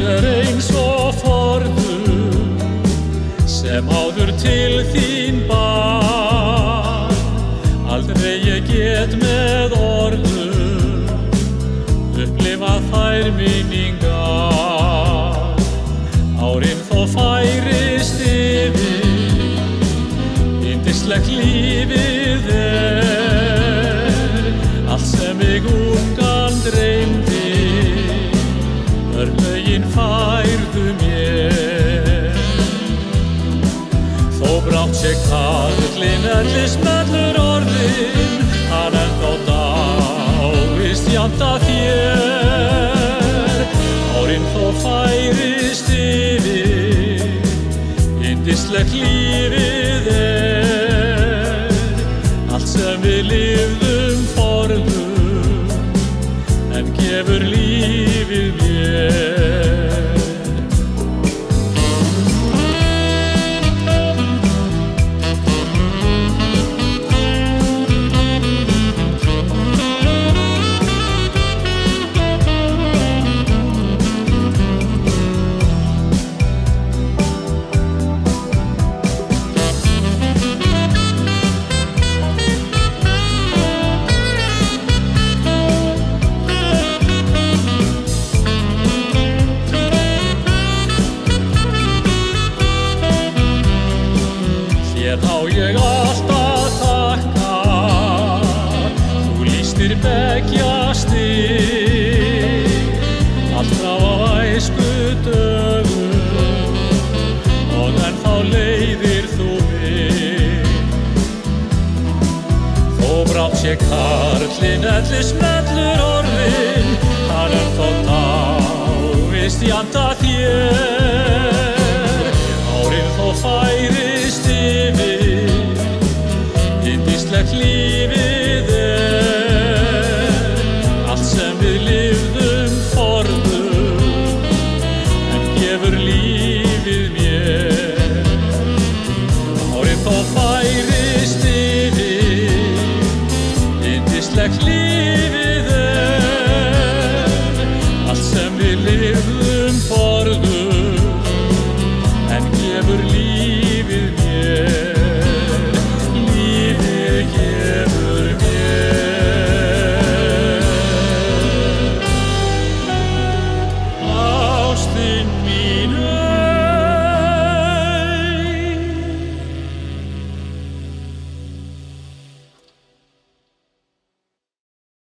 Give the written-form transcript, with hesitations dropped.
eins og forðum sem áður til þín bar. Aldrei ég get með orðum upplifað þær minningar. Árin þó færist yfir, yndislegt lífið allt sem mig ungan dreymdi, örlögin færðu mér. Þó brátt sé karlinn ellismellur orðinn, hann ennþá dáist jafnt að þér. Árin þó færist yfir, yndislegt lífið allt sem við lifðum forðum, en gefur lífið mér. Þér á ég allt að þakka, þú lýstir beggja stig, allt frá æskudögum, og ennþá leiðir þú mig. Þó brátt sé karlinn ellismellur orðinn, hann ennþá dáist jafnt að þér. Árin þó færist yfir, yndislegt lífið allt sem við lifðum forðum, en gefur lífið mér. Árin þó færist yfir, yndislegt lífið allt sem við lifðum forðum,